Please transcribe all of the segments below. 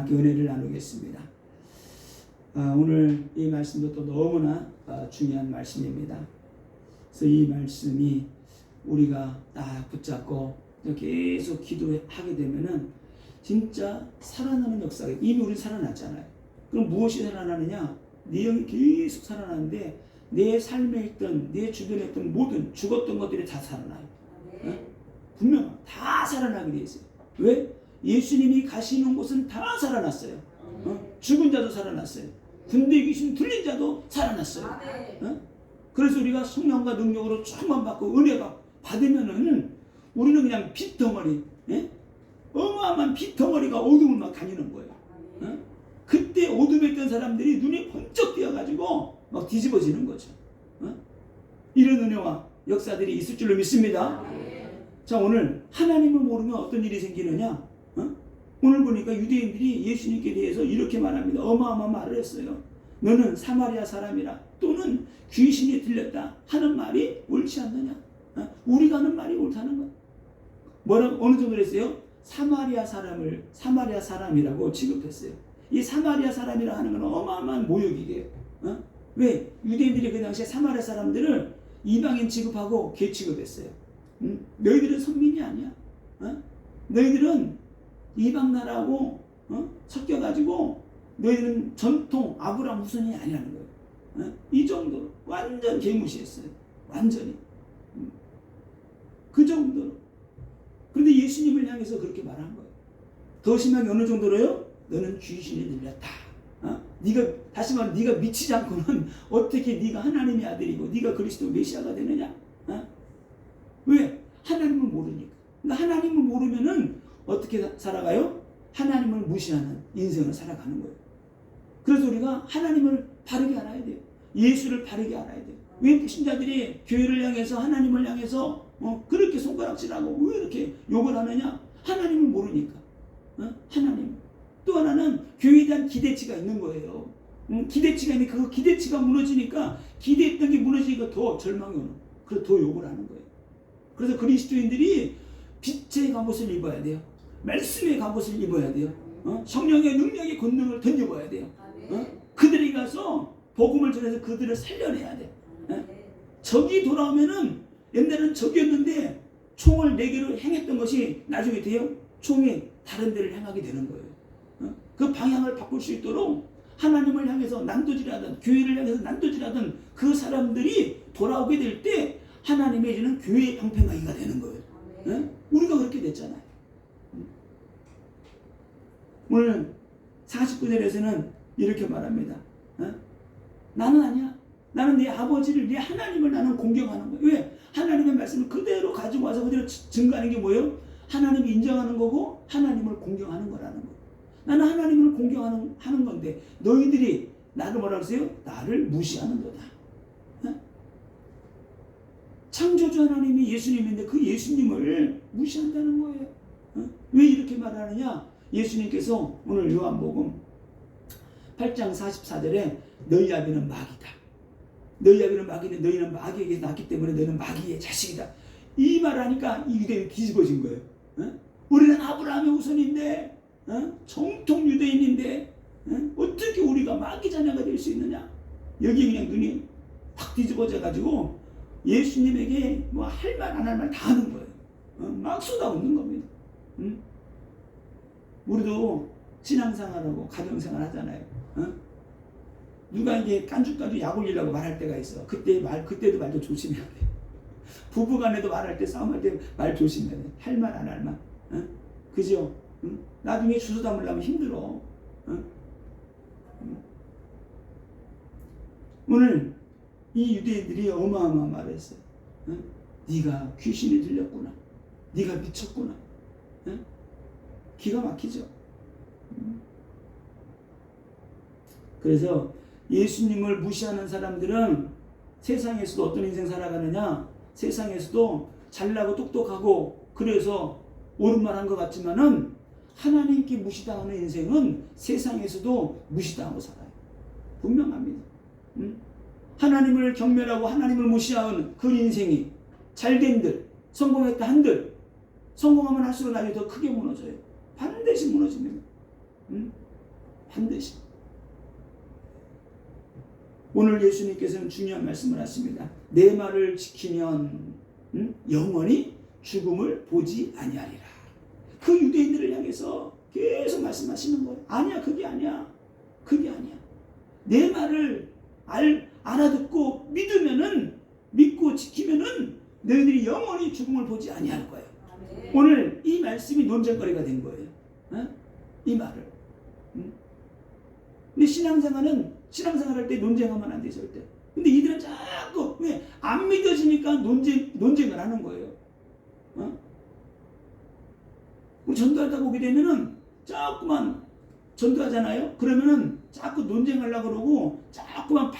함께 은혜를 나누겠습니다. 오늘 이 말씀도 또 너무나 중요한 말씀입니다. 그래서 이 말씀이 우리가 딱 붙잡고 계속 기도하게 되면은 진짜 살아나는 역사가, 이미 우리 살아났잖아요. 그럼 무엇이 살아나느냐? 내 영이 계속 살아나는데 내 삶에 있던, 내 주변에 있던 모든 죽었던 것들이 다 살아나요. 분명 다 살아나게 돼 있어요. 왜? 예수님이 가시는 곳은 다 살아났어요. 죽은 자도 살아났어요. 군대에 계신 들린 자도 살아났어요. 그래서 우리가 성령과 능력으로 충만받고 은혜가 받으면은 우리는 그냥 핏덩어리, 어마어마한 핏덩어리가 어둠을 막 다니는 거예요. 그때 어둠에 있던 사람들이 눈이 번쩍 띄어가지고 막 뒤집어지는 거죠. 이런 은혜와 역사들이 있을 줄로 믿습니다. 자, 오늘 하나님을 모르면 어떤 일이 생기느냐? 오늘 보니까 유대인들이 예수님께 대해서 이렇게 말합니다. 어마어마한 말을 했어요. 너는 사마리아 사람이라, 또는 귀신이 들렸다 하는 말이 옳지 않느냐? 우리가 하는 말이 옳다는 거야. 뭐라고, 어느 정도 했어요? 사마리아 사람이라고 취급했어요. 이 사마리아 사람이라 하는 건 어마어마한 모욕이에요. 왜? 유대인들이 그 당시에 사마리아 사람들을 이방인 취급하고 개 취급했어요. 너희들은 선민이 아니야. 너희들은 이방 나라하고 섞여가지고 너희들은 전통 아브라함 후손이 아니라는 거예요. 이 정도로 완전 개무시했어요. 완전히. 그 정도로. 그런데 예수님을 향해서 그렇게 말한 거예요. 더 심하게 어느 정도로요? 너는 귀신이 들렸다. 네가, 다시 말해, 네가 미치지 않고는 어떻게 네가 하나님의 아들이고 네가 그리스도 메시아가 되느냐? 왜? 하나님을 모르니까. 그러니까 하나님을 모르면은 어떻게 살아가요? 하나님을 무시하는 인생을 살아가는 거예요. 그래서 우리가 하나님을 바르게 알아야 돼요. 예수를 바르게 알아야 돼요. 왜 신자들이 교회를 향해서, 하나님을 향해서 그렇게 손가락질하고 왜 이렇게 욕을 하느냐? 하나님을 모르니까. 하나님. 또 하나는 교회에 대한 기대치가 있는 거예요. 기대치가 있는데 그 기대치가 무너지니까, 기대했던 게 무너지니까 더 절망이 오는, 그래서 더 욕을 하는 거예요. 그래서 그리스도인들이 빛의 갑옷을 입어야 돼요. 말씀의 갑옷을 입어야 돼요. 성령의 능력의 권능을 던져봐야 돼요. 그들이 가서 복음을 전해서 그들을 살려내야 돼요. 적이 돌아오면은, 옛날에는 적이었는데 총을 4개로 행했던 것이 나중에 돼요. 총이 다른 데를 향하게 되는 거예요. 그 방향을 바꿀 수 있도록 하나님을 향해서 난도질하던, 교회를 향해서 난도질하던 그 사람들이 돌아오게 될 때 하나님의 이제는 교회의 방패막이가 되는 거예요. 우리가 그렇게 됐잖아요. 오늘 49절에서는 이렇게 말합니다. 나는 아니야. 나는 네 아버지를, 네 하나님을 나는 공경하는 거야. 왜? 하나님의 말씀을 그대로 가지고 와서 그대로 증거하는 게 뭐예요? 하나님을 인정하는 거고 하나님을 공경하는 거라는 거예요. 나는 하나님을 공경하는 건데 너희들이 나를 뭐라 그러세요? 나를 무시하는 거다. 창조주 하나님이 예수님인데 그 예수님을 무시한다는 거예요. 왜 이렇게 말하느냐? 예수님께서 오늘 요한복음 8장 44절에 너희 아비는 마귀다. 너희 아비는 마귀인데 너희는 마귀에게 낳기 때문에 너희는 마귀의 자식이다. 이 말을 하니까 이 유대인이 뒤집어진 거예요. 우리는 아브라함의 후손인데, 정통 유대인인데, 어떻게 우리가 마귀 자녀가 될 수 있느냐? 여기 그냥 눈이 확 뒤집어져가지고 예수님에게 뭐 할 말 안 할 말 다 하는 거예요. 막 쏟아붓는 겁니다. 우리도 신앙생활하고 가정생활 하잖아요. 누가 이게 깐죽깐죽 약 올리려고 말할 때가 있어. 그때도 말도 조심해야 돼. 부부간에도 말할 때, 싸움할 때 말 조심해야 돼. 할 말 안 할 말. 그죠? 나중에 주워 담으려면 힘들어. 오늘 이 유대인들이 어마어마한 말을 했어요. 네가 귀신이 들렸구나. 네가 미쳤구나. 기가 막히죠. 그래서 예수님을 무시하는 사람들은 세상에서도 어떤 인생 살아가느냐? 세상에서도 잘나고 똑똑하고 그래서 옳은 말 한 것 같지만은 하나님께 무시당하는 인생은 세상에서도 무시당하고 살아요. 분명합니다. 하나님을 경멸하고 하나님을 무시하는 그 인생이 잘된들, 성공했다 한들, 성공하면 할수록 나중에 더 크게 무너져요. 반드시 무너집니다. 반드시. 오늘 예수님께서는 중요한 말씀을 하십니다. 내 말을 지키면 영원히 죽음을 보지 아니하리라. 그 유대인들을 향해서 계속 말씀하시는 거예요. 아니야, 그게 아니야. 그게 아니야. 내 말을 알아듣고 믿고 지키면은 너희들이 영원히 죽음을 보지 아니할 거예요. 오늘 이 말씀이 논쟁거리가 된 거예요. 이 말을. 근데 신앙생활할 때 논쟁하면 안 돼, 절대. 근데 이들은 자꾸 왜 안 믿어지니까 논쟁을 하는 거예요. 우리 전도하다 보게 되면은 자꾸만 전도하잖아요. 그러면은 자꾸 논쟁하려고 그러고 자꾸만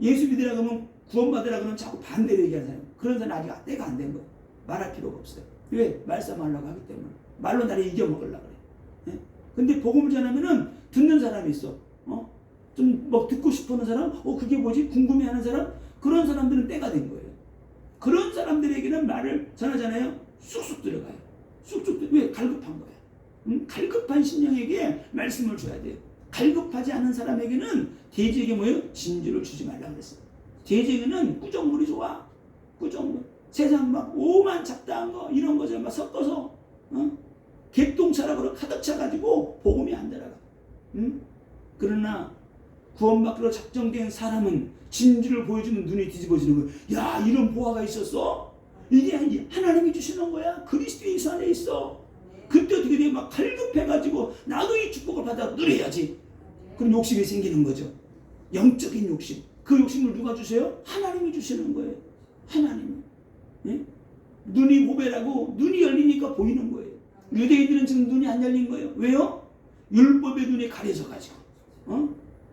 예수 믿으라고 하면 구원받으라고 하면 자꾸 반대로 얘기하는 사람. 그런 사람 아직 때가 안 된 거예요. 말할 필요가 없어요. 왜? 말싸움하려고 하기 때문에. 말로 나를 이겨먹으려고 그래. 근데 복음을 전하면은 듣는 사람이 있어. 좀 뭐 듣고 싶어하는 사람, 그게 뭐지? 궁금해하는 사람, 그런 사람들은 때가 된 거예요. 그런 사람들에게는 말을 전하잖아요. 쑥쑥 들어가요. 쑥쑥 왜? 갈급한 거야. 갈급한 심령에게 말씀을 줘야 돼요. 갈급하지 않은 사람에게는 돼지에게 뭐예요? 진주를 주지 말라 그랬어요. 돼지에게는 꾸정물이 좋아. 꾸정물. 세상 막 오만 잡다한 거 이런 거를 막 섞어서 객동차라고 가득 차가지고 복음이 안 들어가. 그러나 구원받기로 작정된 사람은 진주를 보여주면 눈이 뒤집어지는 거예요. 야, 이런 보화가 있었어? 이게 하나님이 주시는 거야. 그리스도의 수 안에 있어. 그때 어떻게 돼? 막 갈급해가지고 나도 이 축복을 받아 누려야지. 그럼 욕심이 생기는 거죠. 영적인 욕심. 그 욕심을 누가 주세요? 하나님이 주시는 거예요. 하나님이. 예? 눈이 보배라고 눈이 열리니까 보이는 거예요. 유대인들은 지금 눈이 안 열린 거예요. 왜요? 율법의 눈이 가려져가지고.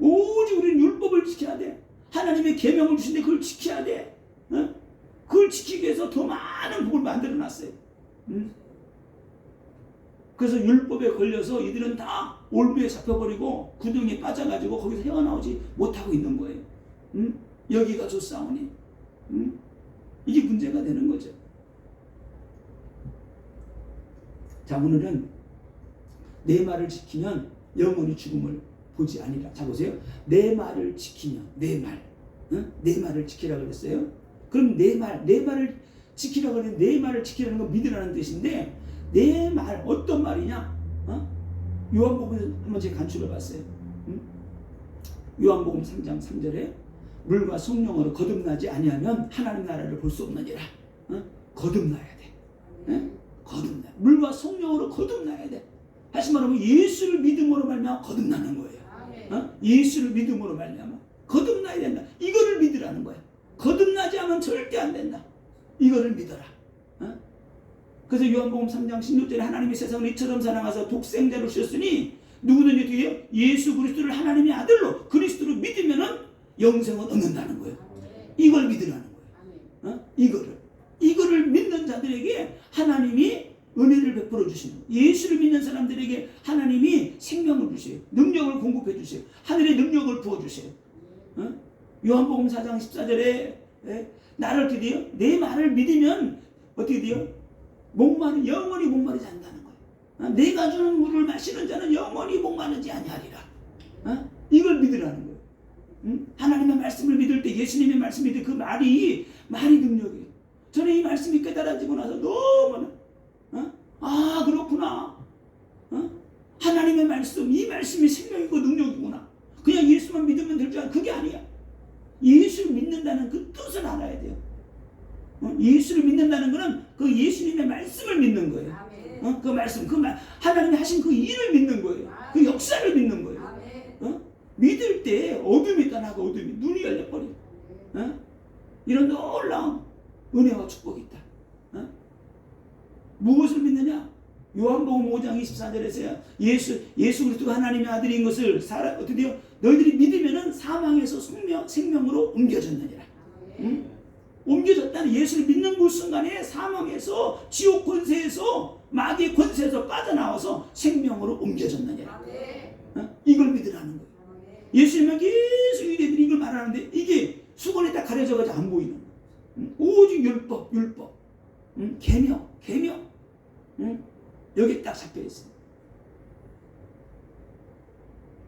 오직 우리는 율법을 지켜야 돼. 하나님의 계명을 주신데 그걸 지켜야 돼. 그걸 지키기 위해서 더 많은 복을 만들어놨어요. 그래서 율법에 걸려서 이들은 다 올무에 잡혀버리고 구덩이에 빠져가지고 거기서 헤어나오지 못하고 있는 거예요. 여기가 좋사오니. 이게 문제가 되는 거죠. 자, 오늘은 내 말을 지키면 영원히 죽음을 보지 아니라. 자, 보세요. 내 말을 지키면, 내 말을 지키라고 그랬어요. 그럼 내 말을 지키라고 하는, 내 말을 지키라는 건 믿으라는 뜻인데, 내 말, 어떤 말이냐? 요한복음에서 한번 제가 간추려 봤어요. 요한복음 3장 3절에 물과 성령으로 거듭나지 아니하면 하나님 나라를 볼 수 없느니라. 거듭나야 돼. 거듭나. 물과 성령으로 거듭나야 돼. 다시 말하면 예수를 믿음으로 말미암아 거듭나는 거예요. 예수를 믿음으로 말미암아 거듭나야 된다. 이거를 믿으라는 거야. 거듭나지 않으면 절대 안 된다. 이거를 믿어라. 그래서 요한복음 3장 16절에 하나님이 세상을 이처럼 사랑하사 독생자를 주셨으니 누구든지 어떻게 예수 그리스도를 하나님의 아들로 그리스도로 믿으면은 영생을 얻는다는 거예요. 이걸 믿으라는 거예요. 이거를 믿는 자들에게 하나님이 은혜를 베풀어 주시는 거예요. 예수를 믿는 사람들에게 하나님이 생명을 주세요. 능력을 공급해 주세요. 하늘의 능력을 부어 주세요. 요한복음 4장 14절에 나를 어떻게 돼요? 내 말을 믿으면 어떻게 돼요? 영원히 목마르지 않는다는 거예요. 내가 주는 물을 마시는 자는 영원히 목마르지 아니하리라. 이걸 믿으라는 거예요. 하나님의 말씀을 믿을 때, 예수님의 말씀을 믿을 때 그 말이 능력이에요. 저는 이 말씀이 깨달아지고 나서 너무나 그렇구나. 하나님의 말씀, 이 말씀이 생명이고 능력이구나. 그냥 예수만 믿으면 될 줄 알아. 그게 아니야. 예수를 믿는다는 그 뜻을 알아야 돼요. 예수를 믿는다는 것은 그 예수님의 말씀을 믿는 거예요. 그 말씀, 하나님이 하신 그 일을 믿는 거예요. 그 역사를 믿는 거예요. 믿을 때 어둠이 떠나고 어둠이 눈이 열려버려요. 이런 놀라운 은혜와 축복이 있다. 무엇을 믿느냐? 요한복음 5장 24절에서요. 예수 그리스도가 하나님의 아들인 것을 어떻게 돼요? 너희들이 믿으면은 사망에서 생명으로 옮겨졌느니라. 옮겨졌다는, 예수를 믿는 그 순간에 사망에서 지옥 권세에서 마귀의 권세에서 빠져나와서 생명으로 옮겨졌느니라. 이걸 믿으라는 거예요. 예수님은 계속 이들이 이걸 말하는데 이게 수건에 딱 가려져가지고 안 보이는 거예요. 오직 율법, 계명, 여기 딱 잡혀 있어요.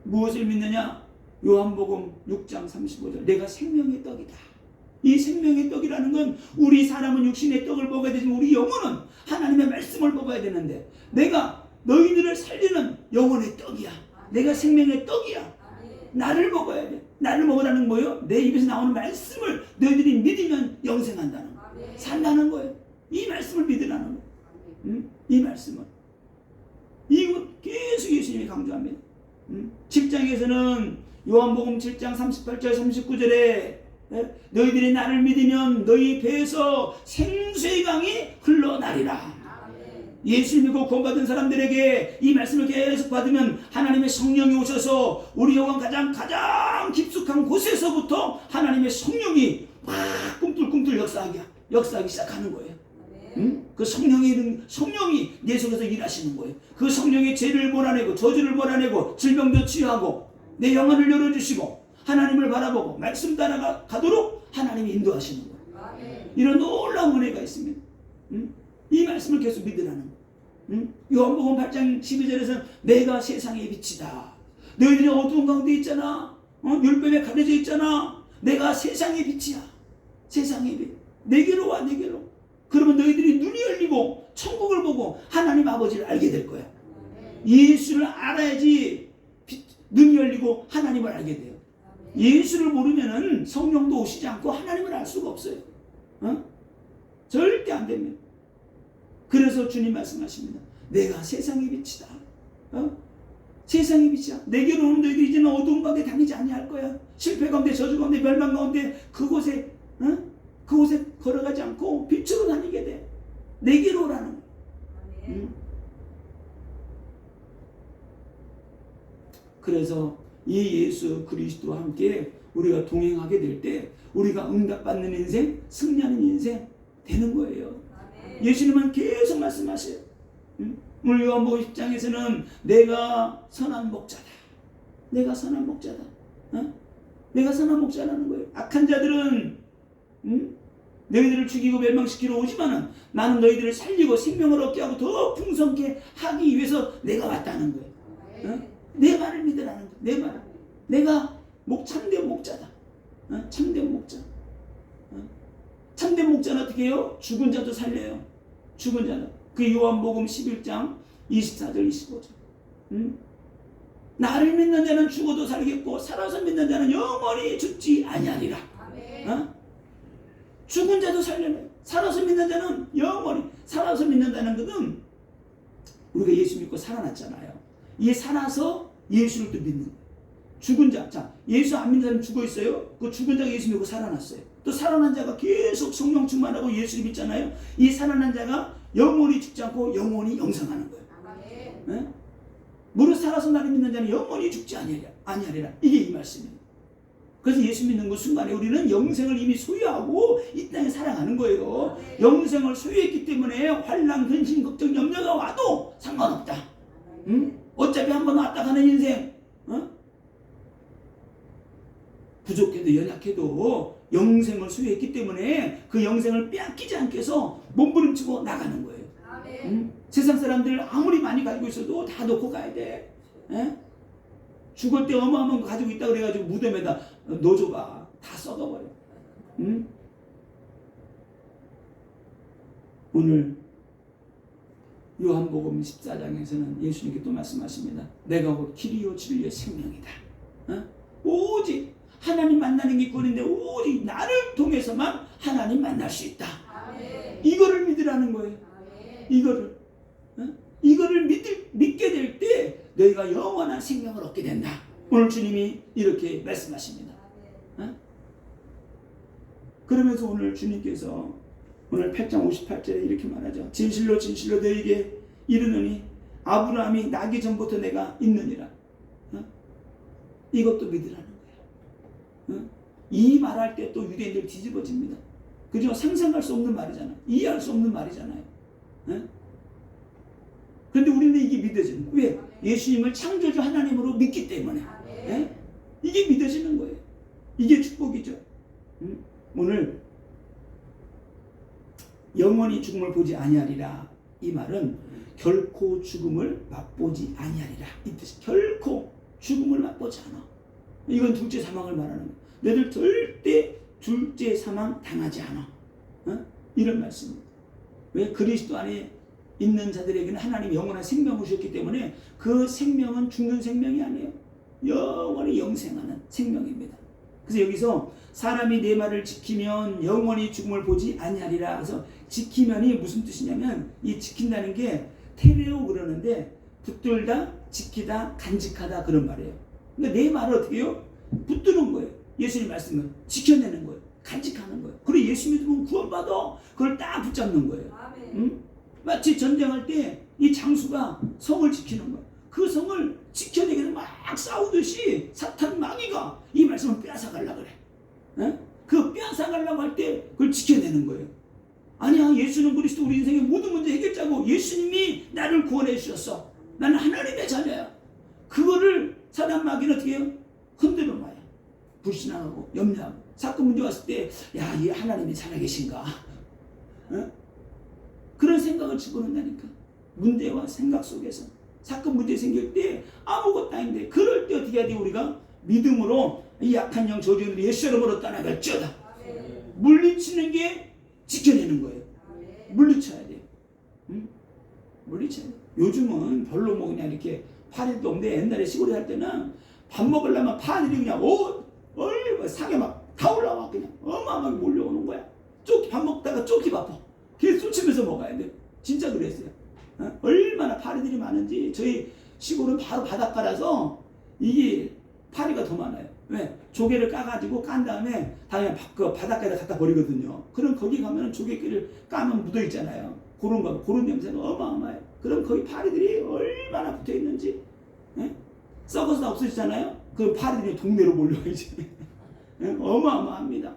무엇을 믿느냐? 요한복음 6장 35절. 내가 생명의 떡이다. 이 생명의 떡이라는 건 우리 사람은 육신의 떡을 먹어야 되지만 우리 영혼은 하나님의 말씀을 먹어야 되는데 내가 너희들을 살리는 영혼의 떡이야. 내가 생명의 떡이야. 나를 먹어야 돼. 나를 먹으라는 거예요. 내 입에서 나오는 말씀을 너희들이 믿으면 영생한다는 거예요. 산다는 거예요. 이 말씀을 믿으라는 거예요. 이 말씀을. 이거 계속 예수님이 강조합니다. 7장에서는 요한복음 7장 38절 39절에 너희들이 나를 믿으면 너희 배에서 생수의 강이 흘러나리라. 예수 믿고 구원받은 사람들에게 이 말씀을 계속 받으면 하나님의 성령이 오셔서 우리 영혼 가장 깊숙한 곳에서부터 하나님의 성령이 막 꿈틀꿈틀 역사하기 시작하는 거예요. 그 성령이 내 속에서 일하시는 거예요. 그 성령이 죄를 몰아내고 저주를 몰아내고 질병도 치유하고 내 영혼을 열어주시고 하나님을 바라보고 말씀 따라가도록 하나님이 인도하시는 거예요. 이런 놀라운 은혜가 있습니다. 이 말씀을 계속 믿으라는 거예요. 요한복음 8장 12절에서는 내가 세상의 빛이다. 너희들이 어두운 가운데 있잖아. 율법에 가려져 있잖아. 내가 세상의 빛이야. 세상의 빛. 내게로 와, 내게로. 그러면 너희들이 눈이 열리고 천국을 보고 하나님 아버지를 알게 될 거야. 예수를 알아야지 눈이 열리고 하나님을 알게 돼요. 예수를 모르면은 성령도 오시지 않고 하나님을 알 수가 없어요. 절대 안 됩니다. 그래서 주님 말씀하십니다. 내가 세상의 빛이다. 세상의 빛이야. 내게로 오는 너희들이 이제는 어두운 가운데 다니지 아니할 거야. 실패 가운데 저주 가운데 멸망 가운데 그곳에 걸어가지 않고 빛으로 다니게 돼. 내게로 오라는 거야. 그래서 이 예수 그리스도와 함께 우리가 동행하게 될 때 우리가 응답받는 인생, 승리하는 인생 되는 거예요. 예수님은 계속 말씀하세요. 오늘 요한복음 10장에서는 내가 선한 목자다. 내가 선한 목자다. 내가 선한 목자라는 거예요. 악한 자들은 너희들을 죽이고 멸망시키러 오지만은 나는 너희들을 살리고 생명을 얻게 하고 더 풍성케 하기 위해서 내가 왔다는 거예요. 내 말을 믿으라는 거예요. 내 말. 내가 참된 목자다. 참된 목자. 참된 목자는 어떻게 해요? 죽은 자도 살려요. 죽은 자도. 그 요한복음 11장 24절 25절. 나를 믿는 자는 죽어도 살겠고 살아서 믿는 자는 영원히 죽지 아니하리라. 죽은 자도 살려내요. 살아서 믿는 자는 영원히. 살아서 믿는다는 것은 우리가 예수 믿고 살아났잖아요. 이 살아서 예수를 또 믿는 거예요. 죽은 자. 자, 예수 안 믿는 사람 죽어 있어요. 그 죽은 자가 예수 믿고 살아났어요. 또 살아난 자가 계속 성령 충만하고 예수를 믿잖아요. 이 살아난 자가 영원히 죽지 않고 영원히 영생하는 거예요. 네? 무릇 살아서 나를 믿는 자는 영원히 죽지 아니하리라. 이게 이 말씀이에요. 그래서 예수 믿는 그 순간에 우리는 영생을 이미 소유하고 이 땅에 살아가는 거예요. 영생을 소유했기 때문에 환난, 근심, 걱정, 염려가 와도 상관없다. 어차피 한번 왔다 가는 인생. 부족해도 연약해도 영생을 소유했기 때문에 그 영생을 빼앗기지 않게 해서 몸부림치고 나가는 거예요. 세상 사람들 아무리 많이 가지고 있어도 다 놓고 가야 돼. 죽을 때 어마어마한 거 가지고 있다 그래가지고 무덤에다 넣어줘봐. 다 썩어버려. 오늘 요한복음 14장에서는 예수님께 또 말씀하십니다. 내가 곧 길이요 진리요 생명이다. 오직 하나님 만나는 게 꼴인데 오직 나를 통해서만 하나님 만날 수 있다. 이거를 믿으라는 거예요. 이거를 믿게 될 때 너희가 영원한 생명을 얻게 된다. 오늘 주님이 이렇게 말씀하십니다. 그러면서 오늘 주님께서 오늘 8장 58절에 이렇게 말하죠. 진실로 진실로 너희에게 이르노니 아브라함이 나기 전부터 내가 있느니라. 이것도 믿으라는 거예요. 이 말할 때 또 유대인들 뒤집어집니다. 그죠? 상상할 수 없는 말이잖아요. 이해할 수 없는 말이잖아요. 그런데 우리는 이게 믿어지는 거예요. 왜? 예수님을 창조주 하나님으로 믿기 때문에. 이게 믿어지는 거예요. 이게 축복이죠. 오늘 영원히 죽음을 보지 아니하리라. 이 말은 결코 죽음을 맛보지 아니하리라. 이 뜻이 결코 죽음을 맛보지 맛보지 않아. 이건 둘째 사망을 말하는 거야. 너희들 절대 둘째 사망 당하지 않아. 이런 말씀입니다. 왜? 그리스도 안에 있는 자들에게는 하나님이 영원한 생명을 주셨기 때문에 그 생명은 죽는 생명이 아니에요. 영원히 영생하는 생명입니다. 그래서 여기서 사람이 내 말을 지키면 영원히 죽음을 보지 아니하리라. 그래서 지키면이 무슨 뜻이냐면 이 지킨다는 게 테레오 그러는데 붙들다, 지키다, 간직하다 그런 말이에요. 그러니까 내 말을 어떻게 해요? 붙드는 거예요. 예수님 말씀을 지켜내는 거예요. 간직하는 거예요. 그리고 예수 믿으면 구원받아. 그걸 딱 붙잡는 거예요. 마치 전쟁할 때 이 장수가 성을 지키는 거예요. 그 성을 지켜내기 위해서 막 싸우듯이 사탄 마귀가 이 말씀을 빼앗아가려고 그래. 그 빼앗아가려고 할 때 그걸 지켜내는 거예요. 아니야, 예수는 그리스도 우리 인생의 모든 문제 해결자고 예수님이 나를 구원해 주셨어. 나는 하나님의 자녀야. 그거를 사단 마귀는 어떻게 해요? 흔들어 놔요. 불신앙하고 염려하고 사건 문제 왔을 때 야, 이 하나님이 살아계신가? 그런 생각을 집어넣는다니까. 문제와 생각 속에서 사건 문제 생길 때 아무것도 아닌데 그럴 때 어떻게 해야 돼? 우리가 믿음으로 이 약한 영 저주를 예수 이름으로 떠나갈지어다. 물리치는 게 지켜내는 거예요. 물리쳐야 돼요. 물리쳐야 돼요. 요즘은 별로 뭐 그냥 이렇게 파리도 없는데 옛날에 시골에 할 때는 밥 먹으려면 파들이 그냥 얼마 사게 막 다 올라와. 그냥 어마어마하게 몰려오는 거야. 밥 먹다가 쪼기 바빠. 걔 술 치면서 먹어야 돼. 진짜 그랬어요. 얼마나 파리들이 많은지. 저희 시골은 바로 바닷가라서 이게 파리가 더 많아요. 왜? 조개를 까가지고 깐 다음에 다 그냥 그 바닷가에다 갖다 버리거든요. 그럼 거기 가면 조개끼를 까면 묻어 있잖아요. 그런 냄새가 어마어마해요. 그럼 거기 파리들이 얼마나 붙어 있는지. 썩어서 다 없어지잖아요. 그럼 파리들이 동네로 몰려야지. 어마어마합니다.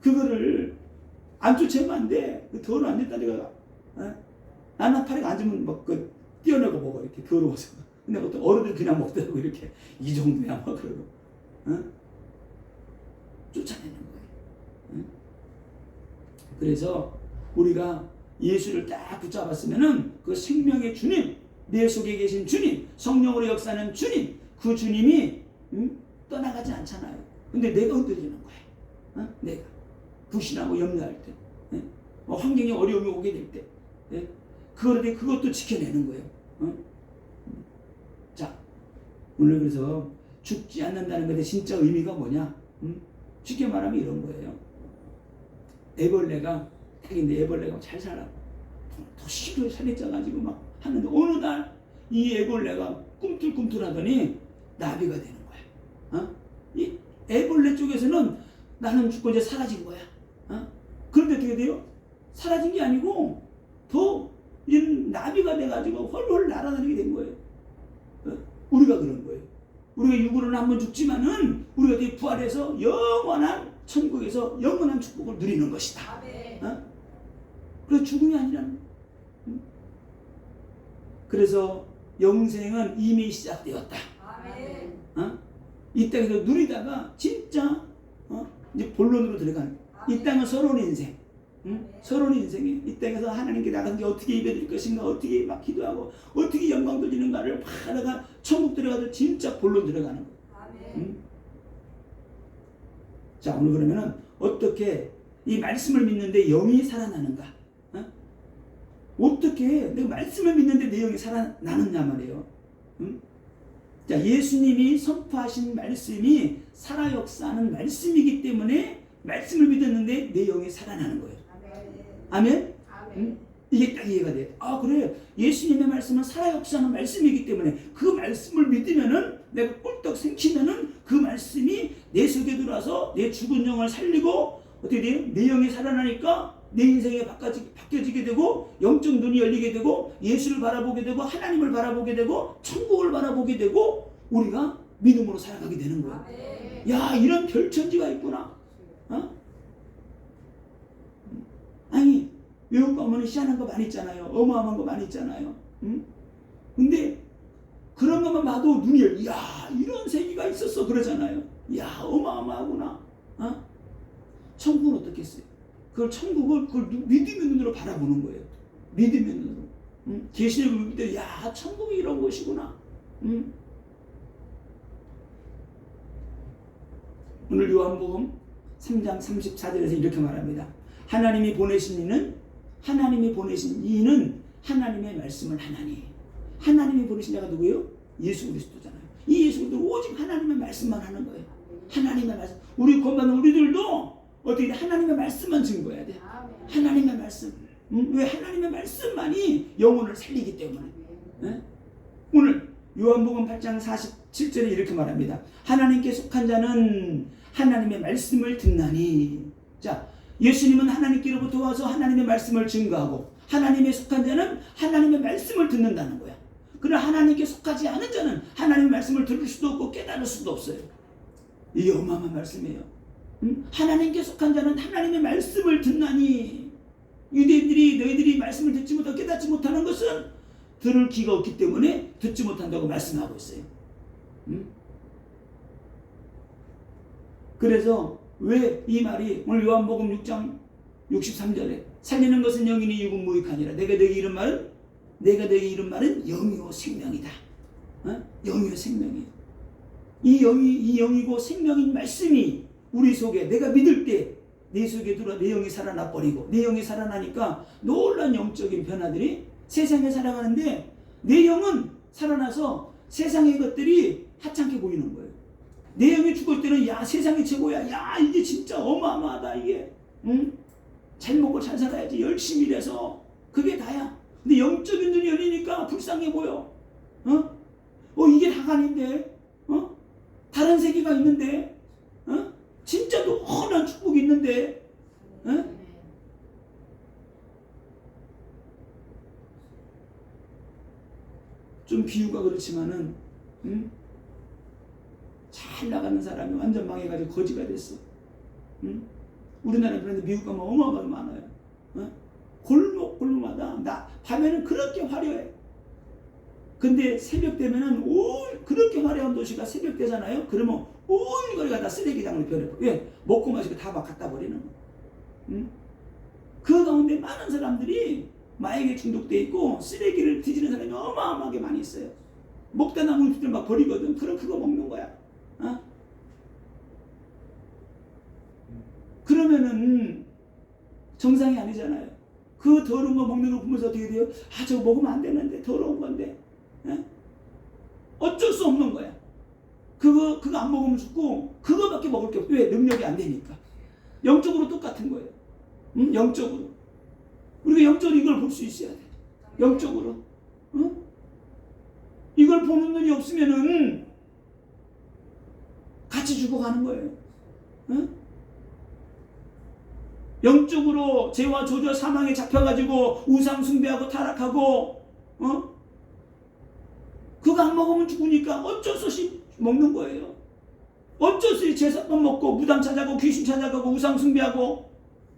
그거를 안 쫓으면 안 돼. 그 더러워 안 됐다 내가. 나는 파리가 앉으면 막 띄어내고 먹어 이렇게 더러워서. 근데 어떤 어른들 그냥 먹더라고 이렇게 이 정도야 막 그러고. 쫓아내는 거예요. 그래서 우리가 예수를 딱 붙잡았으면은 그 생명의 주님, 내 속에 계신 주님, 성령으로 역사하는 주님, 그 주님이 떠나가지 않잖아요. 근데 내가 흔들리는 거야. 내가 불신하고 염려할 때, 환경에 어려움이 오게 될 때, 그런데 그것도 지켜내는 거예요. 자, 오늘 그래서 죽지 않는다는 것의 진짜 의미가 뭐냐? 쉽게 말하면 이런 거예요. 애벌레가 핵인데 애벌레가 잘 살아. 더 시도에 살이 쪄가지고 막 하는데 어느 날 이 애벌레가 꿈틀꿈틀하더니 나비가 되는 거야. 이 애벌레 쪽에서는 나는 죽고 이제 사라진 거야. 그런데 어떻게 돼요? 사라진 게 아니고 더 나비가 돼가지고 헐헐 날아다니게 된 거예요. 우리가 그런 거예요. 우리가 육으로는 한번 죽지만은 우리가 부활해서 영원한 천국에서 영원한 축복을 누리는 것이다. 그래서 죽음이 아니라는 거예요. 그래서 영생은 이미 시작되었다. 이 땅에서 누리다가 진짜 이제 본론으로 들어가는 이 땅은 서러운 인생. 서러운 인생이 이 땅에서 하나님께 나간 게 어떻게 예배드릴 것인가, 어떻게 막 기도하고 어떻게 영광 돌리는가를 막 하다가 천국 들어가서 진짜 본론 들어가는 거예요. 자, 오늘 그러면은 어떻게 이 말씀을 믿는데 영이 살아나는가? 어떻게 내가 말씀을 믿는데 내 영이 살아나느냐 말이에요. 자, 예수님이 선포하신 말씀이 살아 역사하는 말씀이기 때문에 말씀을 믿었는데 내 영이 살아나는 거예요. 아멘? 이게 딱 이해가 돼요. 아, 그래. 예수님의 말씀은 살아 역사하는 말씀이기 때문에 그 말씀을 믿으면은 내가 꿀떡 생기면은 그 말씀이 내 속에 들어와서 내 죽은 영을 살리고 어떻게 돼요? 내 영이 살아나니까 내 인생이 바뀌어지게 되고 영적 눈이 열리게 되고 예수를 바라보게 되고 하나님을 바라보게 되고 천국을 바라보게 되고 우리가 믿음으로 살아가게 되는 거예요. 야, 이런 별천지가 있구나. 아니, 외국 가면 희한한 거 많이 있잖아요. 어마어마한 거 많이 있잖아요. 근데 그런 것만 봐도 눈이 열려. 야, 이런 세계가 있었어 그러잖아요. 야, 어마어마하구나. 천국은 어떻겠어요? 천국을 믿음의 눈으로 바라보는 거예요. 믿음의 눈으로. 계시록을 믿을 때, 야, 천국이 이런 곳이구나. 오늘 요한복음 3장 34절에서 이렇게 말합니다. 하나님이 보내신 이는 하나님의 말씀을 하나니. 하나님이 보내신 자가 누구예요? 예수 그리스도잖아요. 이 예수 그리스도 오직 하나님의 말씀만 하는 거예요. 하나님의 말씀. 우리 구원받는 우리들도 어떻게 하나님의 말씀만 증거해야 돼. 하나님의 말씀. 왜? 하나님의 말씀만이 영혼을 살리기 때문에. 네? 오늘 요한복음 8장 47절에 이렇게 말합니다. 하나님께 속한 자는 하나님의 말씀을 듣나니. 자, 예수님은 하나님께로부터 와서 하나님의 말씀을 증거하고, 하나님에 속한 자는 하나님의 말씀을 듣는다는 거야. 그러나 하나님께 속하지 않은 자는 하나님의 말씀을 들을 수도 없고 깨달을 수도 없어요. 이게 어마어마한 말씀이에요. 하나님께 속한 자는 하나님의 말씀을 듣나니. 유대인들이 너희들이 말씀을 듣지 못하고 깨닫지 못하는 것은 들을 귀가 없기 때문에 듣지 못한다고 말씀하고 있어요. 그래서 왜 이 말이 오늘 요한복음 6장 63절에 살리는 것은 영이니 육은 무익하니라. 내가 너에게 이른 말은 영이요 생명이다. 영이요 생명이에요. 이 영이고 생명인 말씀이 우리 속에, 내가 믿을 때 내 속에 들어와 내 영이 살아나 버리고, 내 영이 살아나니까 놀라운 영적인 변화들이 세상에 살아가는데, 내 영은 살아나서 세상의 것들이 하찮게 보이는 거예요. 내 영이 죽을 때는 야 세상이 최고야, 야 이게 진짜 어마어마하다, 이게 잘 먹고 잘 살아야지, 열심히 일해서 그게 다야. 근데 영적인 눈이 열리니까 불쌍해 보여. 이게 다가 아닌데, 다른 세계가 있는데, 진짜 노란 축복이 있는데, 좀 비유가 그렇지만은, 잘 나가는 사람이 완전 망해가지고 거지가 됐어. 우리나라에 그런데 미국 가면 어마어마하게 많아요. 골목마다 밤에는 그렇게 화려해. 근데 새벽 되면은 그렇게 화려한 도시가 새벽 되잖아요. 그러면 온 거리가 다 쓰레기장으로 변해버려. 왜? 먹고 마시고 다 막 갖다 버리는 거. 그 가운데 많은 사람들이 마약에 중독돼 있고 쓰레기를 뒤지는 사람이 어마어마하게 많이 있어요. 먹다 남은 음식들 막 버리거든. 그럼 그거 먹는 거야. 그러면은 정상이 아니잖아요. 그 더러운 거 먹는 거 보면서 어떻게 돼요? 저거 먹으면 안 되는데, 더러운 건데. 어쩔 수 없는 거야. 그거 안 먹으면 죽고, 그거밖에 먹을 게 없어. 왜? 능력이 안 되니까. 영적으로 똑같은 거예요. 영적으로. 우리가 영적으로 이걸 볼 수 있어야 돼. 영적으로. 이걸 보는 눈이 없으면은 같이 죽어가는 거예요. 영적으로 죄와 조절 사망에 잡혀가지고 우상 숭배하고 타락하고, 그거 안 먹으면 죽으니까 어쩔 수 없이 먹는 거예요. 어쩔 수 없이 제사밥 먹고 무당 찾아가고 귀신 찾아가고 우상 숭배하고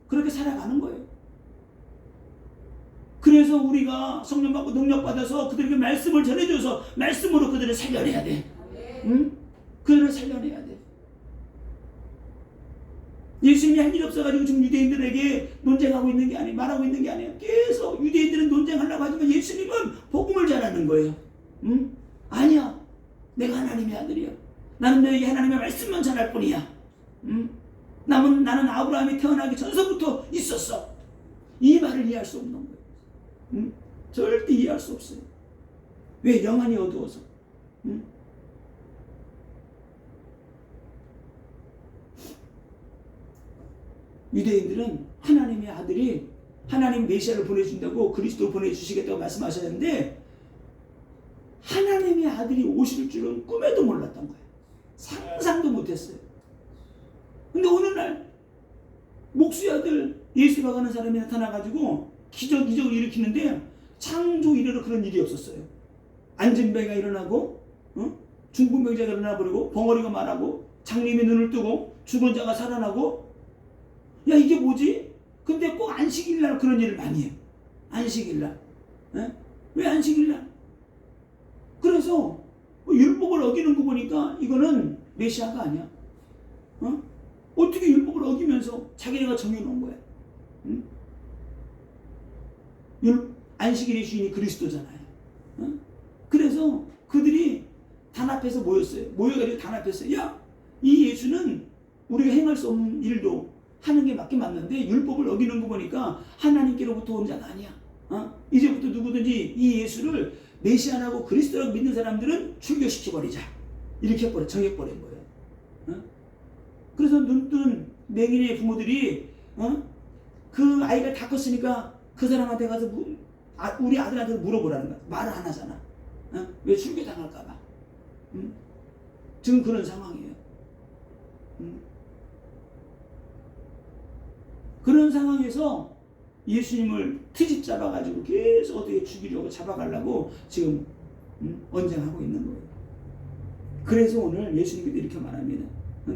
그렇게 살아가는 거예요. 그래서 우리가 성령 받고 능력 받아서 그들에게 말씀을 전해줘서 말씀으로 그들을 살려내야 돼. 그들을 살려내야 돼. 예수님이 할 일 없어가지고 지금 유대인들에게 논쟁하고 있는 게 아니에요. 말하고 있는 게 아니에요. 계속 유대인들은 논쟁하려고 하지만 예수님은 복음을 전하는 거예요. 아니야. 내가 하나님의 아들이야. 나는 너에게 하나님의 말씀만 전할 뿐이야. 나는 아브라함이 태어나기 전서부터 있었어. 이 말을 이해할 수 없는 거예요. 절대 이해할 수 없어요. 왜? 영안이 어두워서. 유대인들은 하나님의 아들이 하나님 메시아를 보내준다고, 그리스도를 보내주시겠다고 말씀하셨는데, 하나님의 아들이 오실 줄은 꿈에도 몰랐던 거예요. 상상도 못했어요. 근데 어느 날 목수의 아들 예수라고 하는 사람이 나타나가지고 기적을 일으키는데, 창조 이래로 그런 일이 없었어요. 안진뱅이가 일어나고, 중풍병자가 일어나버리고, 벙어리가 말하고, 장님이 눈을 뜨고, 죽은 자가 살아나고, 야 이게 뭐지? 근데 꼭 안식일날 그런 일을 많이 해요. 안식일날. 왜 안식일날? 그래서 율법을 어기는 거 보니까 이거는 메시아가 아니야. 어떻게 율법을 어기면서 자기네가 정해놓은 거야. 안식일의 주인이 그리스도잖아요. 그래서 그들이 단합해서 모였어요. 모여가지고 단합했어요. 야, 이 예수는 우리가 행할 수 없는 일도 하는 게 맞긴 맞는데 율법을 어기는 거 보니까 하나님께로부터 온 자가 아니야. 이제부터 누구든지 이 예수를 메시아라고 그리스도라고 믿는 사람들은 출교시켜버리자. 이렇게 정해버린 거예요. 그래서 눈뜬 맹인의 부모들이 그 아이가 다 컸으니까 그 사람한테 가서 우리 아들한테 물어보라는 거야. 말을 안 하잖아. 왜 출교당할까봐. 지금 그런 상황이에요. 그런 상황에서 예수님을 트집 잡아가지고 계속 어떻게 죽이려고 잡아가려고 지금 언쟁하고 있는 거예요. 그래서 오늘 예수님께서 이렇게 말합니다.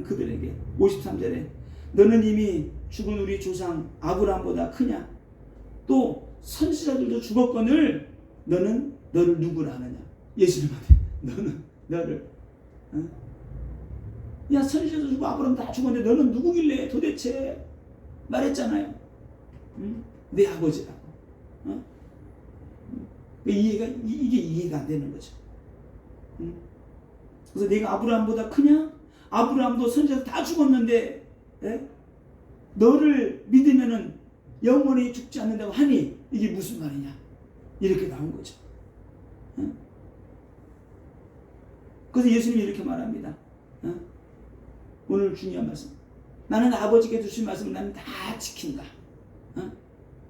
그들에게 53절에 너는 이미 죽은 우리 조상 아브라함보다 크냐? 또 선지자들도 죽었거늘 너는 너를 누구라 하느냐? 예수님한테 너는 너를 야 선지자도 죽고 아브라함 다 죽었는데 너는 누구길래 도대체 말했잖아요. 내 아버지라고. 이게 이해가 안 되는 거죠. 그래서 내가 아브라함보다 크냐? 아브라함도 선지자도 다 죽었는데 너를 믿으면은 영원히 죽지 않는다고 하니 이게 무슨 말이냐? 이렇게 나온 거죠. 그래서 예수님이 이렇게 말합니다. 오늘 중요한 말씀. 나는 아버지께 주신 말씀을 나는 다 지킨다.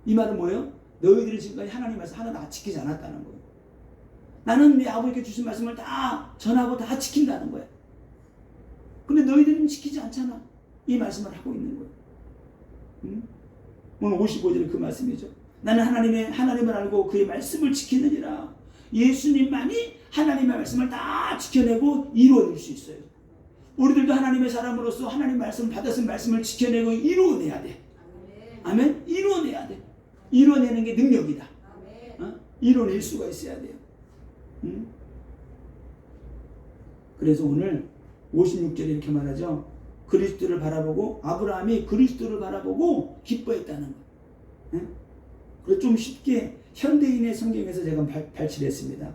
이 말은 뭐예요? 너희들이 지금까지 하나님 말씀 하나 다 지키지 않았다는 거예요. 나는 내 아버지께 주신 말씀을 다 전하고 다 지킨다는 거예요. 근데 너희들은 지키지 않잖아. 이 말씀을 하고 있는 거예요. 오늘 55절에 그 말씀이죠. 나는 하나님을 알고 그의 말씀을 지키느니라. 예수님만이 하나님의 말씀을 다 지켜내고 이루어낼 수 있어요. 우리들도 하나님의 사람으로서 하나님 말씀 받았은 말씀을 지켜내고 이루어내야 돼. 아멘. 이루어내야 돼. 이루어내는 게 능력이다. 이루어낼 수가 있어야 돼요. 그래서 오늘 56절에 이렇게 말하죠. 그리스도를 바라보고 아브라함이 그리스도를 바라보고 기뻐했다는 거. 그래서 좀 쉽게 현대인의 성경에서 제가 발췌했습니다.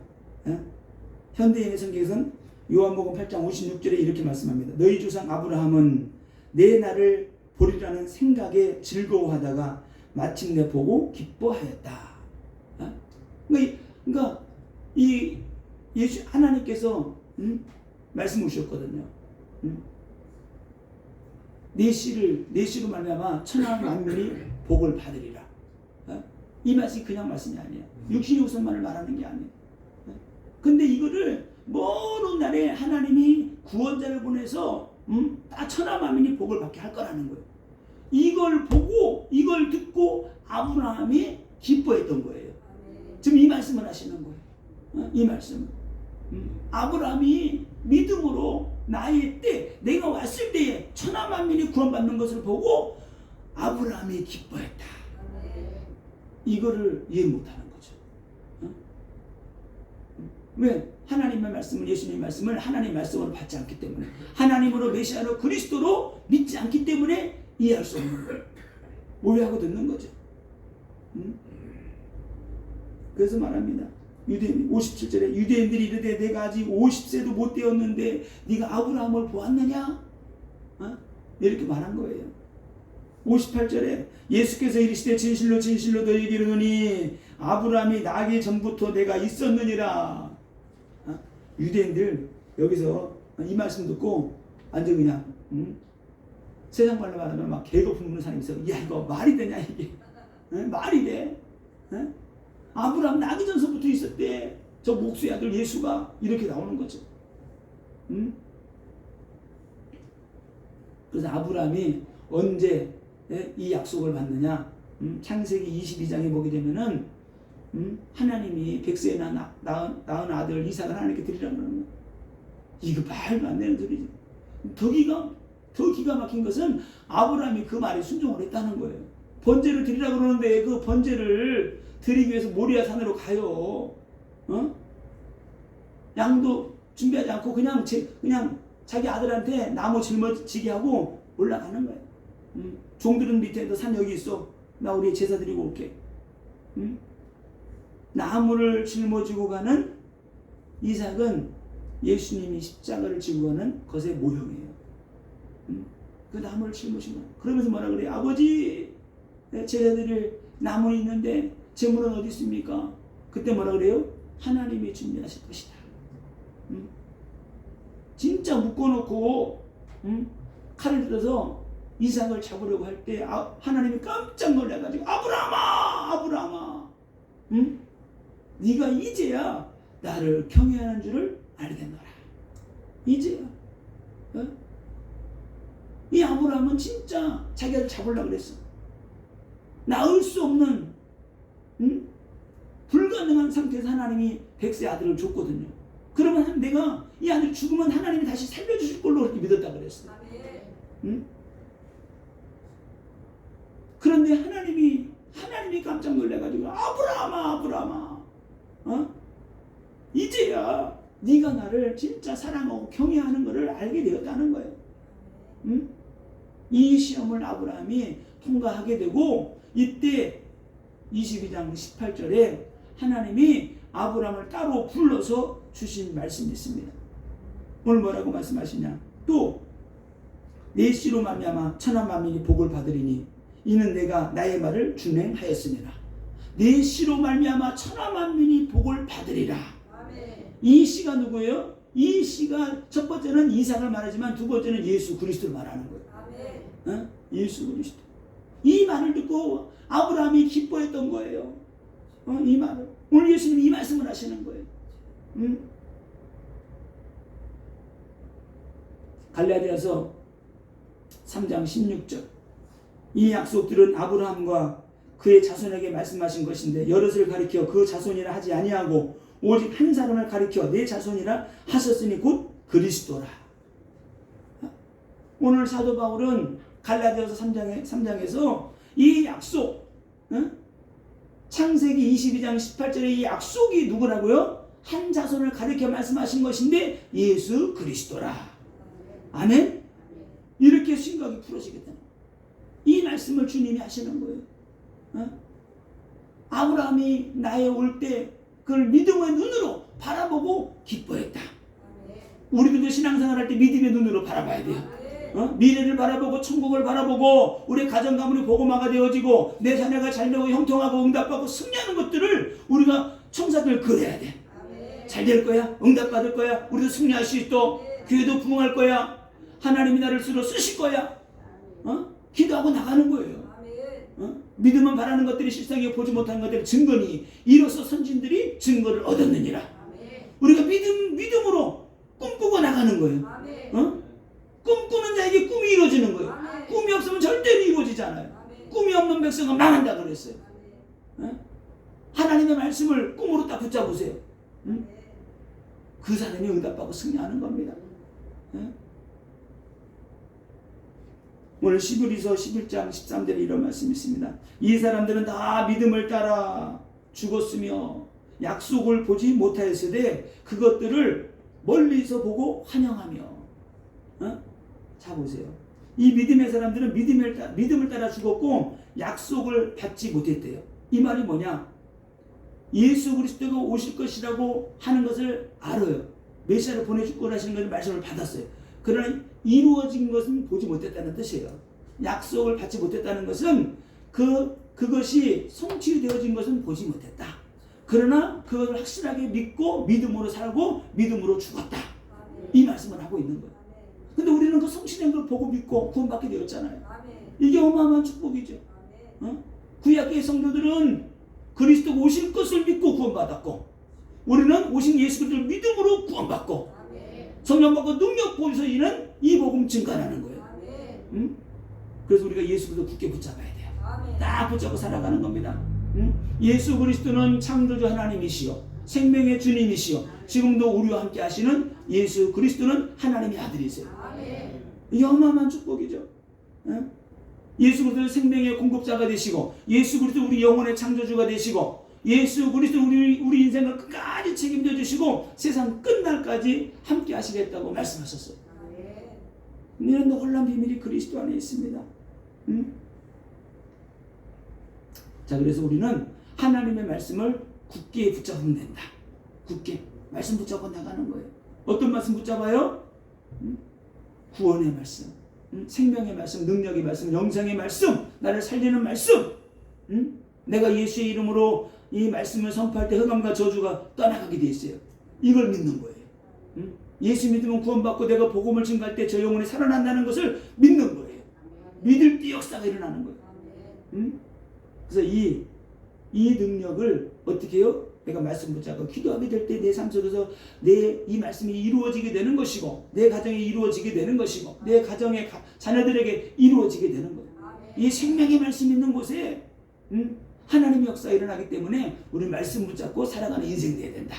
현대인의 성경에서는 요한복음 8장 56절에 이렇게 말씀합니다. 너희 조상 아브라함은 내 날을 보리라는 생각에 즐거워하다가 마침내 보고 기뻐하였다. 그러니까 이 예수 하나님께서 말씀 주셨거든요. 내 씨로 말미암아 천하 만민이 복을 받으리라. 이 말씀이 그냥 말씀이 아니에요. 육신의 우선만을 말하는 게 아니에요. 근데 이거를 먼 훗날에 하나님이 구원자를 보내서 다 천하 만민이 복을 받게 할 거라는 거예요. 이걸 보고 이걸 듣고 아브라함이 기뻐했던 거예요. 지금 이 말씀을 하시는 거예요. 이 말씀. 아브라함이 믿음으로 나의 때 내가 왔을 때에 천하 만민이 구원받는 것을 보고 아브라함이 기뻐했다. 이거를 이해 못하는 거죠. 왜? 하나님의 말씀을 예수님의 말씀을 하나님의 말씀으로 받지 않기 때문에 하나님으로 메시아로 그리스도로 믿지 않기 때문에 이해할 수 없는 거예요. 오해하고 듣는 거죠. 그래서 말합니다. 유대인 57절에 유대인들이 이르되 내가 아직 50세도 못 되었는데 네가 아브라함을 보았느냐? 이렇게 말한 거예요. 58절에 예수께서 이르시되 진실로 진실로 너희에게 이르노니 아브라함이 나기 전부터 내가 있었느니라. 유대인들 여기서 이 말씀 듣고 완전 그냥 세상 말로 말하면 막 개거 품는 사람이 있어. 야 이거 말이 되냐 이게? 말이 돼? 아브라함 나기 전서부터 있었대. 저 목수의 아들 예수가 이렇게 나오는 거죠. 그래서 아브라함이 언제 이 약속을 받느냐? 창세기 22장에 보게 되면은 하나님이 백세에 낳은 아들 이삭을 하나님께 드리라고 하는 거예요. 이거 말도 안 되는 소리지. 더 기가 막힌 것은 아브라함이 그 말에 순종을 했다는 거예요. 번제를 드리라고 그러는데 그 번제를 드리기 위해서 모리아 산으로 가요. 양도 준비하지 않고 그냥 자기 아들한테 나무 짊어지게 하고 올라가는 거예요. 종들은 밑에 너 산 여기 있어. 나 우리 제사 드리고 올게. 나무를 짊어지고 가는 이삭은 예수님이 십자가를 지고 가는 것의 모형이에요. 그 나무를 짊으신 거예요. 그러면서 뭐라 그래요? 아버지, 제자들이 나무 있는데 재물은 어디 있습니까? 그때 뭐라 그래요? 하나님이 준비하실 것이다. 진짜 묶어놓고 칼을 들어서 이삭을 잡으려고 할 때 하나님이 깜짝 놀라가지고 아브라함아 네가 이제야 나를 경외하는 줄을 알겠노라. 이제야. 이 아브라함은 진짜 자기를 잡으려고 그랬어. 낳을 수 없는 불가능한 상태에서 하나님이 백세 아들을 줬거든요. 그러면 내가 이 아들 죽으면 하나님이 다시 살려주실 걸로 그렇게 믿었다 그랬어. 그런데 하나님이 깜짝 놀래가지고 아브라함아 이제야 네가 나를 진짜 사랑하고 경외하는 것을 알게 되었다는 거예요. 이 시험을 아브라함이 통과하게 되고 이때 22장 18절에 하나님이 아브라함을 따로 불러서 주신 말씀이 있습니다. 오늘 뭐라고 말씀하시냐? 또 내 씨로 말미암아 천한 만민이 복을 받으리니 이는 내가 나의 말을 준행하였습니다. 내 씨로 말미암아 천한 만민이 복을 받으리라. 이 씨가 누구예요? 이 씨가 첫 번째는 이삭을 말하지만 두 번째는 예수 그리스도를 말하는 거예요. 예수 그리스도. 이 말을 듣고 아브라함이 기뻐했던 거예요. 이 말을. 오늘 예수님이 이 말씀을 하시는 거예요. 갈라디아서 3장 16절. 이 약속들은 아브라함과 그의 자손에게 말씀하신 것인데 여럿을 가리켜 그 자손이라 하지 아니하고 오직 한 사람을 가리켜 내 자손이라 하셨으니 곧 그리스도라. 오늘 사도 바울은 갈라디아서 3장에서 이 약속, 창세기 22장 18절에 이 약속이 누구라고요? 한 자손을 가리켜 말씀하신 것인데 예수 그리스도라. 아멘? 이렇게 심각이 풀어지겠다. 이 말씀을 주님이 하시는 거예요. 아브라함이 나에 올 때 그걸 믿음의 눈으로 바라보고 기뻐했다. 우리도 신앙생활 할 때 믿음의 눈으로 바라봐야 돼요. 미래를 바라보고 천국을 바라보고 우리 가정 가문이 복음화가 되어지고 내 자녀가 잘되고 형통하고 응답받고 승리하는 것들을 우리가 청사들 그려야 돼. 잘 될 거야. 응답받을 거야. 우리도 승리할 수 있고 교회도 부흥할 거야. 하나님이 나를 쓰실 거야. 기도하고 나가는 거예요. 믿음은 바라는 것들이 실상에 보지 못하는 것들의 증거니 이로써 선진들이 증거를 얻었느니라. 우리가 믿음으로 꿈꾸고 나가는 거예요. 꿈꾸는 자에게 꿈이 이루어지는 거예요. 꿈이 없으면 절대로 이루어지지 않아요. 꿈이 없는 백성은 망한다 그랬어요. 하나님의 말씀을 꿈으로 딱 붙잡으세요. 그 사람이 응답받고 승리하는 겁니다. 오늘 시브리서 11장 13절에 이런 말씀이 있습니다. 이 사람들은 다 믿음을 따라 죽었으며 약속을 보지 못하였으되 그것들을 멀리서 보고 환영하며. 자 보세요. 이 믿음의 사람들은 믿음을 따라 죽었고 약속을 받지 못했대요. 이 말이 뭐냐? 예수 그리스도가 오실 것이라고 하는 것을 알아요. 메시아를 보내줄 거라시는 것을 말씀을 받았어요. 그러나 이루어진 것은 보지 못했다는 뜻이에요. 약속을 받지 못했다는 것은 그것이 성취되어진 것은 보지 못했다. 그러나 그것을 확실하게 믿고 믿음으로 살고 믿음으로 죽었다. 이 말씀을 하고 있는 거예요. 근데 우리는 그 성취된 걸 보고 믿고 구원받게 되었잖아요. 이게 어마어마한 축복이죠. 구약의 성도들은 그리스도가 오실 것을 믿고 구원받았고 우리는 오신 예수 그리스도를 믿음으로 구원받고 성령받고 능력 보여서 이는 이 복음 증가하는 거예요. 그래서 우리가 예수 그리스도 굳게 붙잡아야 돼요. 딱 붙잡고 살아가는 겁니다. 예수 그리스도는 창조주 하나님이시요 생명의 주님이시요 지금도 우리와 함께 하시는 예수 그리스도는 하나님의 아들이세요. 이게 어마어마한 축복이죠. 예수 그리스도 생명의 공급자가 되시고 예수 그리스도 우리 영혼의 창조주가 되시고 예수 그리스도 우리 인생을 끝까지 책임져 주시고 세상 끝날까지 함께 하시겠다고 말씀하셨어요. 이런 놀라운 비밀이 그리스도 안에 있습니다. 자, 그래서 우리는 하나님의 말씀을 굳게 붙잡으면 된다. 굳게 말씀 붙잡고 나가는 거예요. 어떤 말씀 붙잡아요? 구원의 말씀. 생명의 말씀, 능력의 말씀, 영생의 말씀, 나를 살리는 말씀. 내가 예수의 이름으로 이 말씀을 선포할 때 흑암과 저주가 떠나가게 돼 있어요. 이걸 믿는 거예요. 예수 믿으면 구원받고 내가 복음을 증거할 때 저 영혼이 살아난다는 것을 믿는 거예요. 믿을 때 역사가 일어나는 거예요. 그래서 이 능력을 어떻게 해요? 내가 말씀 붙잡고 기도하게 될 때 내 삶 속에서 내 이 말씀이 이루어지게 되는 것이고, 내 가정에 이루어지게 되는 것이고, 내 가정의 자녀들에게 이루어지게 되는 거예요. 이 생명의 말씀 있는 곳에 하나님의 역사가 일어나기 때문에 우리 말씀 붙잡고 살아가는 인생 돼야 된다.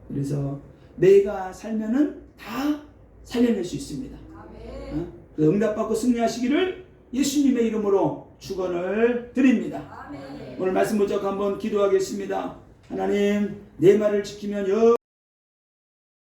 그래서 내가 살면은 다 살려낼 수 있습니다. 응답받고 승리하시기를 예수님의 이름으로 축원을 드립니다. 오늘 말씀 붙잡고 한번 기도하겠습니다. 하나님, 내 말을 지키면